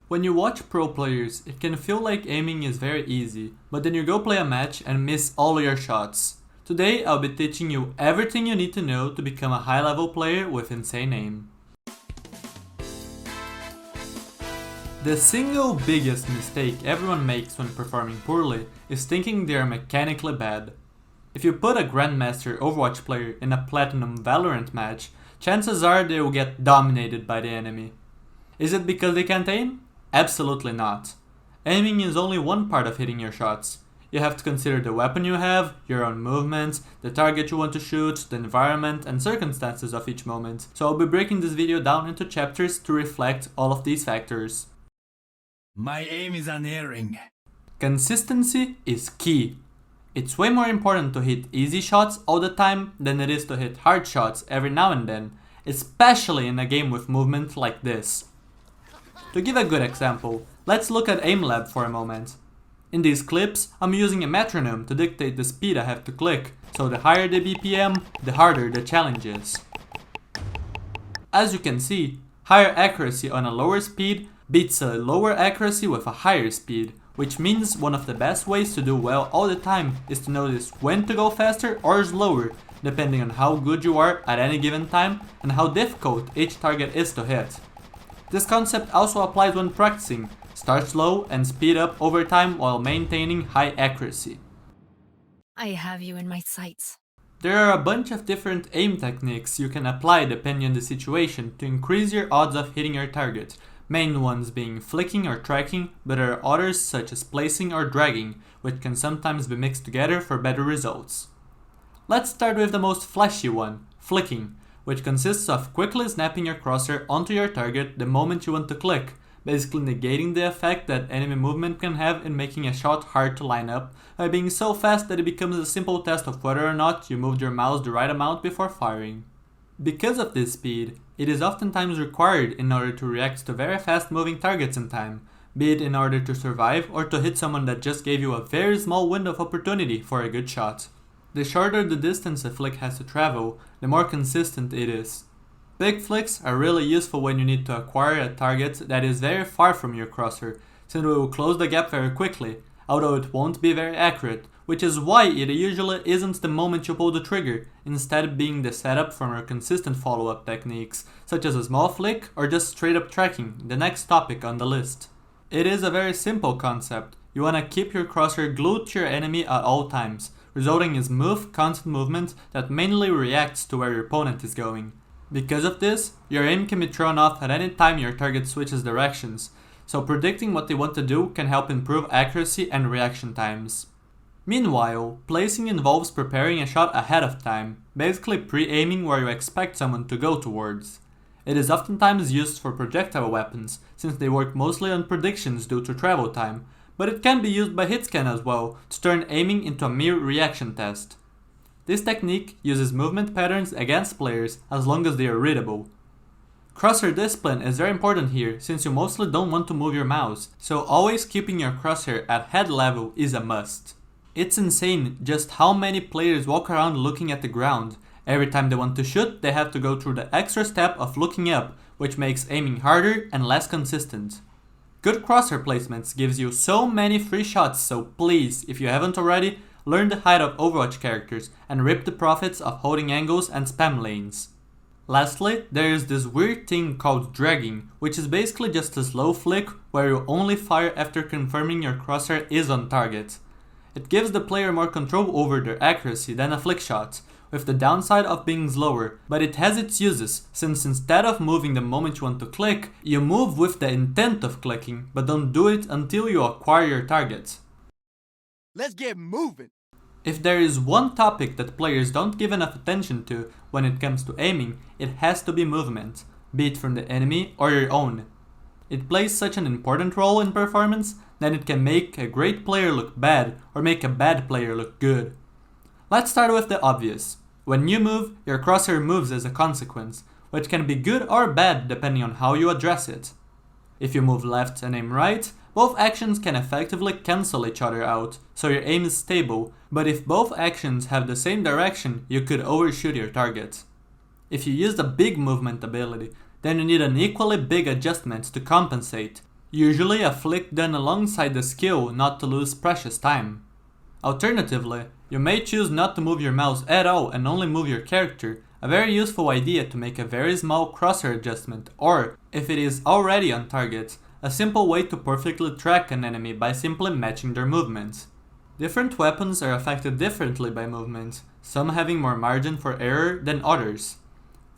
When you watch pro players, it can feel like aiming is very easy, but then you go play a match and miss all your shots. Today I'll be teaching you everything you need to know to become a high level player with insane aim. The single biggest mistake everyone makes when performing poorly is thinking they are mechanically bad. If you put a Grandmaster Overwatch player in a Platinum Valorant match, chances are they will get dominated by the enemy. Is it because they can't aim? Absolutely not. Aiming is only one part of hitting your shots. You have to consider the weapon you have, your own movements, the target you want to shoot, the environment and circumstances of each moment. So I'll be breaking this video down into chapters to reflect all of these factors. My aim is unerring. Consistency is key. It's way more important to hit easy shots all the time than it is to hit hard shots every now and then, especially in a game with movement like this. To give a good example, let's look at AimLab for a moment. In these clips, I'm using a metronome to dictate the speed I have to click, so the higher the BPM, the harder the challenge is. As you can see, higher accuracy on a lower speed beats a lower accuracy with a higher speed, which means one of the best ways to do well all the time is to notice when to go faster or slower, depending on how good you are at any given time and how difficult each target is to hit. This concept also applies when practicing. Start slow and speed up over time while maintaining high accuracy. I have you in my sights. There are a bunch of different aim techniques you can apply depending on the situation to increase your odds of hitting your target, main ones being flicking or tracking, but there are others such as placing or dragging, which can sometimes be mixed together for better results. Let's start with the most flashy one, flicking, which consists of quickly snapping your crosshair onto your target the moment you want to click, basically negating the effect that enemy movement can have in making a shot hard to line up by being so fast that it becomes a simple test of whether or not you moved your mouse the right amount before firing. Because of this speed, it is oftentimes required in order to react to very fast moving targets in time, be it in order to survive or to hit someone that just gave you a very small window of opportunity for a good shot. The shorter the distance a flick has to travel, the more consistent it is. Big flicks are really useful when you need to acquire a target that is very far from your crosshair, since it will close the gap very quickly, although it won't be very accurate, which is why it usually isn't the moment you pull the trigger, instead being the setup for more consistent follow-up techniques, such as a small flick or just straight up tracking, the next topic on the list. It is a very simple concept. You want to keep your crosshair glued to your enemy at all times, resulting in smooth, constant movement that mainly reacts to where your opponent is going. Because of this, your aim can be thrown off at any time your target switches directions, so predicting what they want to do can help improve accuracy and reaction times. Meanwhile, placing involves preparing a shot ahead of time, basically pre-aiming where you expect someone to go towards. It is oftentimes used for projectile weapons, since they work mostly on predictions due to travel time, but it can be used by hitscan as well to turn aiming into a mere reaction test. This technique uses movement patterns against players as long as they are readable. Crosshair discipline is very important here since you mostly don't want to move your mouse, so always keeping your crosshair at head level is a must. It's insane just how many players walk around looking at the ground. Every time they want to shoot, they have to go through the extra step of looking up, which makes aiming harder and less consistent. Good crosshair placements gives you so many free shots, so please, if you haven't already, learn the height of Overwatch characters and reap the profits of holding angles and spam lanes. Lastly, there is this weird thing called dragging, which is basically just a slow flick where you only fire after confirming your crosshair is on target. It gives the player more control over their accuracy than a flick shot, with the downside of being slower, but it has its uses, since instead of moving the moment you want to click, you move with the intent of clicking, but don't do it until you acquire your target. Let's get moving! If there is one topic that players don't give enough attention to when it comes to aiming, it has to be movement, be it from the enemy or your own. It plays such an important role in performance that it can make a great player look bad or make a bad player look good. Let's start with the obvious. When you move, your crosshair moves as a consequence, which can be good or bad depending on how you address it. If you move left and aim right, both actions can effectively cancel each other out, so your aim is stable, but if both actions have the same direction, you could overshoot your target. If you use the big movement ability, then you need an equally big adjustment to compensate. Usually a flick done alongside the skill not to lose precious time. Alternatively, you may choose not to move your mouse at all and only move your character, a very useful idea to make a very small crosshair adjustment, or, if it is already on target, a simple way to perfectly track an enemy by simply matching their movements. Different weapons are affected differently by movement, some having more margin for error than others.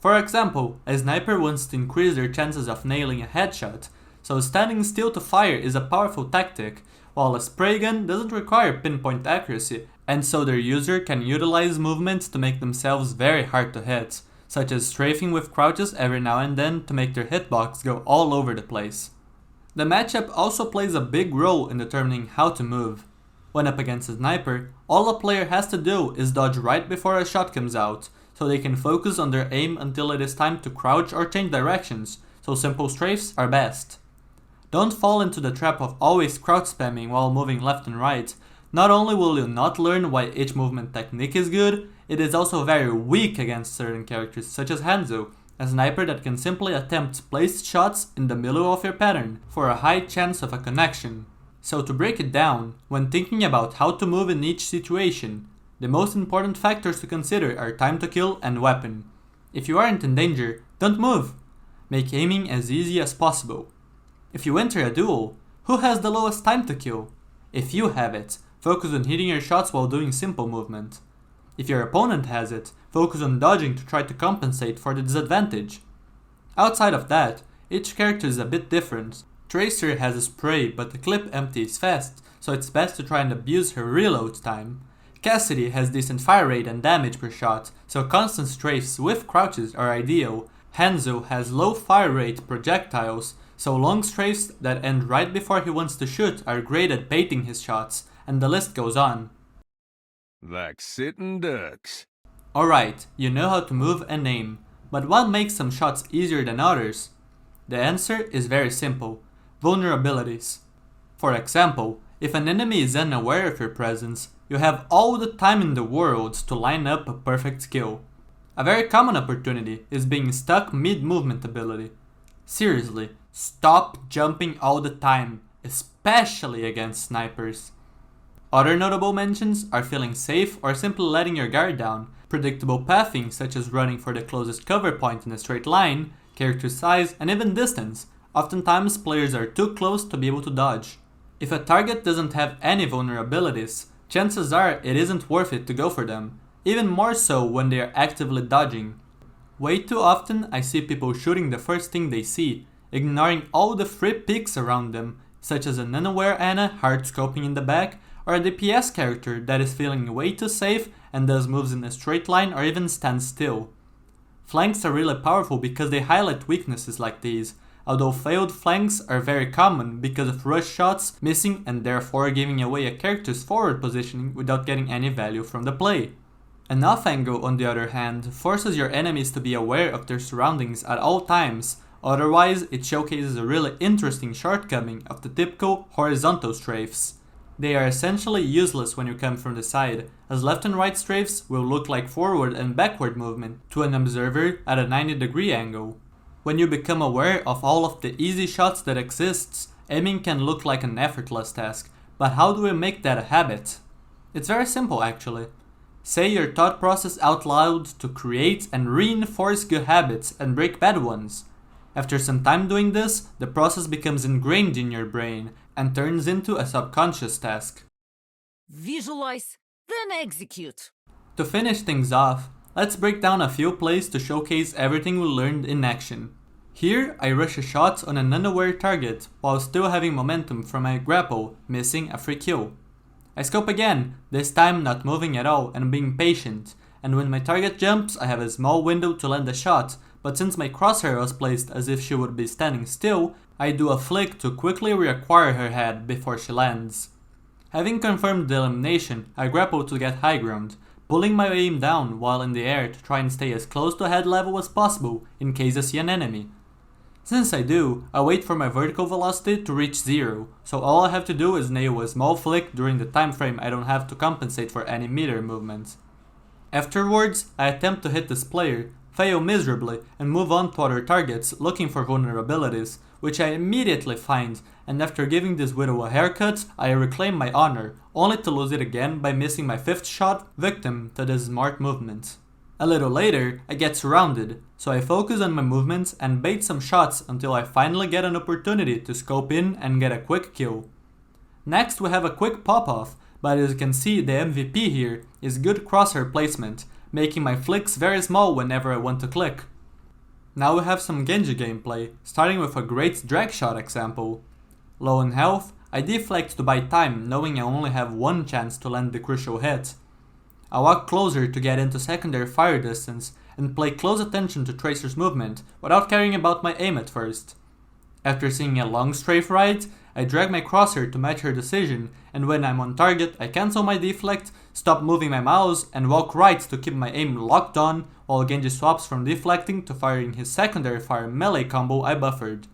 For example, a sniper wants to increase their chances of nailing a headshot, so standing still to fire is a powerful tactic, while a spray gun doesn't require pinpoint accuracy, and so their user can utilize movements to make themselves very hard to hit, such as strafing with crouches every now and then to make their hitbox go all over the place. The matchup also plays a big role in determining how to move. When up against a sniper, all a player has to do is dodge right before a shot comes out, so they can focus on their aim until it is time to crouch or change directions, so simple strafes are best. Don't fall into the trap of always crouch spamming while moving left and right. Not only will you not learn why each movement technique is good, it is also very weak against certain characters such as Hanzo, a sniper that can simply attempt placed shots in the middle of your pattern for a high chance of a connection. So to break it down, when thinking about how to move in each situation, the most important factors to consider are time to kill and weapon. If you aren't in danger, don't move. Make aiming as easy as possible. If you enter a duel, who has the lowest time to kill? If you have it, focus on hitting your shots while doing simple movement. If your opponent has it, focus on dodging to try to compensate for the disadvantage. Outside of that, each character is a bit different. Tracer has a spray, but the clip empties fast, so it's best to try and abuse her reload time. Cassidy has decent fire rate and damage per shot, so constant strafes with crouches are ideal. Hanzo has low fire rate projectiles, so long strafes that end right before he wants to shoot are great at baiting his shots, and the list goes on. Like sitting ducks. Alright, you know how to move and aim, but what makes some shots easier than others? The answer is very simple: vulnerabilities. For example, if an enemy is unaware of your presence, you have all the time in the world to line up a perfect kill. A very common opportunity is being stuck mid-movement ability. Seriously, stop jumping all the time, especially against snipers. Other notable mentions are feeling safe or simply letting your guard down, predictable pathing such as running for the closest cover point in a straight line, character size, and even distance. Oftentimes players are too close to be able to dodge. If a target doesn't have any vulnerabilities, chances are it isn't worth it to go for them, even more so when they are actively dodging. Way too often I see people shooting the first thing they see, ignoring all the free picks around them, such as an unaware Ana hard scoping in the back, or a DPS character that is feeling way too safe and does moves in a straight line or even stands still. Flanks are really powerful because they highlight weaknesses like these, although failed flanks are very common because of rush shots missing and therefore giving away a character's forward positioning without getting any value from the play. An off angle, on the other hand, forces your enemies to be aware of their surroundings at all times, otherwise it showcases a really interesting shortcoming of the typical horizontal strafes. They are essentially useless when you come from the side, as left and right strafes will look like forward and backward movement to an observer at a 90-degree angle. When you become aware of all of the easy shots that exists, aiming can look like an effortless task, but how do we make that a habit? It's very simple actually. Say your thought process out loud to create and reinforce good habits and break bad ones. After some time doing this, the process becomes ingrained in your brain and turns into a subconscious task. Visualize, then execute. To finish things off, let's break down a few plays to showcase everything we learned in action. Here, I rush a shot on an unaware target while still having momentum from my grapple, missing a free kill. I scope again, this time not moving at all and being patient, and when my target jumps I have a small window to land a shot, but since my crosshair was placed as if she would be standing still, I do a flick to quickly reacquire her head before she lands. Having confirmed the elimination, I grapple to get high ground, pulling my aim down while in the air to try and stay as close to head level as possible in case I see an enemy. Since I do, I wait for my vertical velocity to reach 0, so all I have to do is nail a small flick during the time frame I don't have to compensate for any meter movements. Afterwards, I attempt to hit this player, fail miserably, and move on to other targets looking for vulnerabilities, which I immediately find, and after giving this widow a haircut, I reclaim my honor, only to lose it again by missing my 5th shot, victim to this smart movement. A little later, I get surrounded, so I focus on my movements and bait some shots until I finally get an opportunity to scope in and get a quick kill. Next we have a quick pop-off, but as you can see the MVP here is good crosshair placement, making my flicks very small whenever I want to click. Now we have some Genji gameplay, starting with a great drag shot example. Low on health, I deflect to buy time knowing I only have one chance to land the crucial hit. I walk closer to get into secondary fire distance and pay close attention to Tracer's movement without caring about my aim at first. After seeing a long strafe right, I drag my crosshair to match her decision, and when I'm on target I cancel my deflect, stop moving my mouse and walk right to keep my aim locked on while Genji swaps from deflecting to firing his secondary fire melee combo I buffered.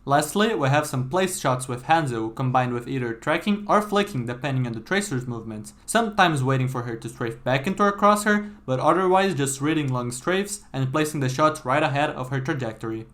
Lastly, we have some place shots with Hanzo combined with either tracking or flicking depending on the Tracer's movement, sometimes waiting for her to strafe back into her crosshair, but otherwise just reading long strafes and placing the shots right ahead of her trajectory.